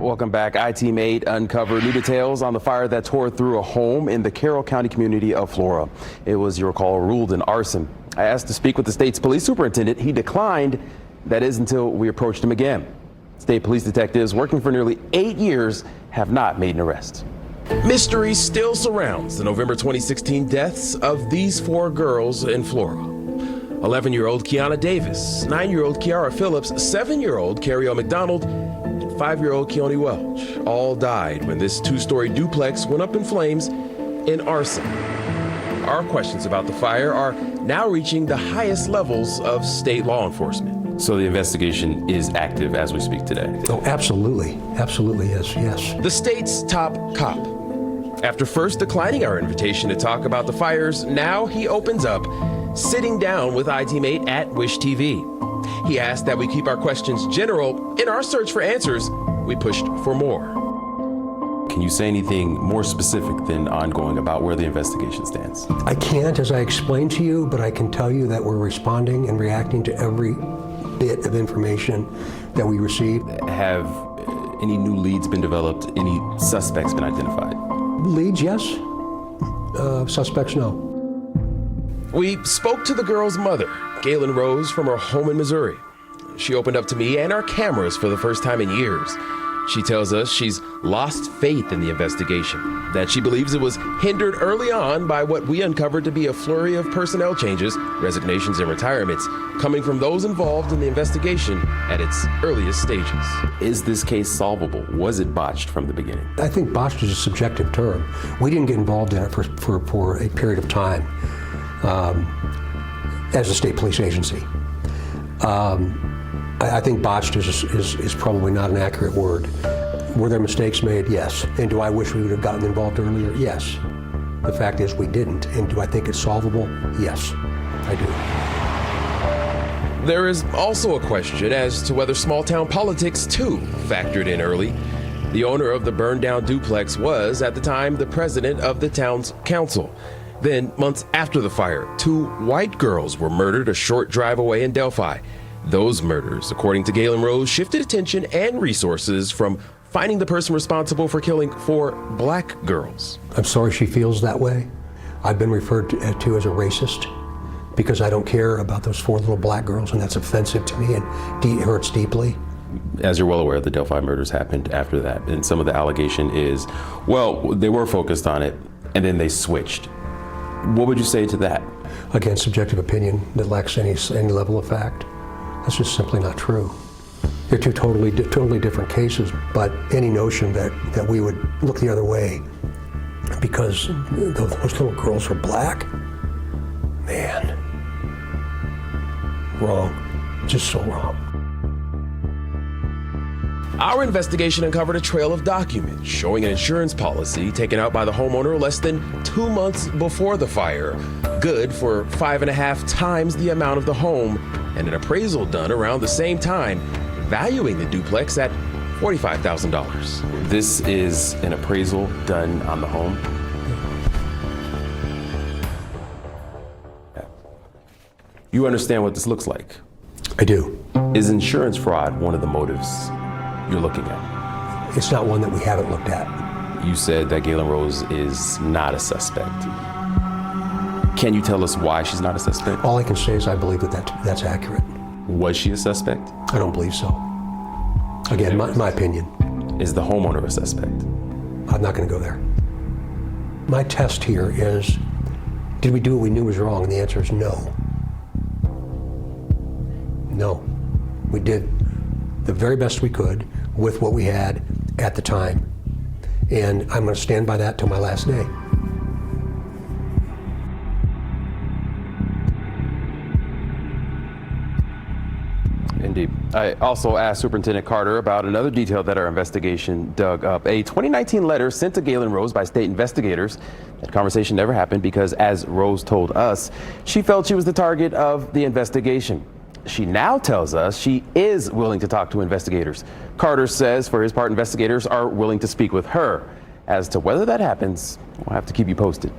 Welcome back. I-Team 8 uncovered new details on the fire that tore through a home in the Carroll County community of Flora. It was, you recall, ruled an arson. I asked to speak with the state's police superintendent. He declined. That is until we approached him again. State police detectives working for nearly 8 years have not made an arrest. Mystery still surrounds the November 2016 deaths of these 4 girls in Flora. 11-year-old Kiana Davis, 9-year-old Kiara Phillips, 7-year-old Carrie McDonald, and 5-year-old Keone Welch all died when this 2-story duplex went up in flames in arson. Our questions about the fire are now reaching the highest levels of state law enforcement. So the investigation is active as we speak today? Oh, absolutely. Absolutely is, yes. The state's top cop. After first declining our invitation to talk about the fires, now he opens up, sitting down with I-Team 8 at Wish TV. He asked that we keep our questions general. In our search for answers, we pushed for more. Can you say anything more specific than ongoing about where the investigation stands? I can't, as I explained to you, but I can tell you that we're responding and reacting to every bit of information that we receive. Have any new leads been developed? Any suspects been identified? Leads, yes. Suspects, no. We spoke to the girl's mother, Galen Rose, from her home in Missouri. She opened up to me and our cameras for the first time in years. She tells us she's lost faith in the investigation, that she believes it was hindered early on by what we uncovered to be a flurry of personnel changes, resignations, and retirements coming from those involved in the investigation at its earliest stages. Is this case solvable? Was it botched from the beginning? I think botched is a subjective term. We didn't get involved in it for a period of time as a state police agency. I think botched is probably not an accurate word. Were there mistakes made? Yes. And do I wish we would have gotten involved earlier? Yes. The fact is we didn't. And do I think it's solvable? Yes, I do. There is also a question as to whether small-town politics, too, factored in early. The owner of the burned-down duplex was, at the time, the president of the town's council. Then, months after the fire, 2 white girls were murdered a short drive away in Delphi. Those murders, according to Galen Rose, shifted attention and resources from finding the person responsible for killing 4 black girls. I'm sorry she feels that way. I've been referred to as a racist because I don't care about those 4 little black girls, and that's offensive to me and it hurts deeply. As you're well aware, the Delphi murders happened after that, and some of the allegation is, well, they were focused on it, and then they switched. What would you say to that? Again, subjective opinion that lacks any level of fact. That's just simply not true. They're 2 totally different cases, but any notion that we would look the other way because those little girls are black, man, wrong, just so wrong. Our investigation uncovered a trail of documents showing an insurance policy taken out by the homeowner less than 2 months before the fire, good for 5.5 times the amount of the home, and an appraisal done around the same time, valuing the duplex at $45,000. This is an appraisal done on the home? You understand what this looks like? I do. Is insurance fraud one of the motives you're looking at? It's not one that we haven't looked at. You said that Galen Rose is not a suspect. Can you tell us why she's not a suspect? All I can say is I believe that's accurate. Was she a suspect? I don't believe so. Again, my opinion. Is the homeowner a suspect? I'm not going to go there. My test here is, did we do what we knew was wrong? And the answer is no. No. We did the very best we could with what we had at the time. And I'm going to stand by that till my last day. Indeed. I also asked Superintendent Carter about another detail that our investigation dug up. A 2019 letter sent to Galen Rose by state investigators. That conversation never happened because, as Rose told us, she felt she was the target of the investigation. She now tells us she is willing to talk to investigators. Carter says, for his part, investigators are willing to speak with her. As to whether that happens, we'll have to keep you posted.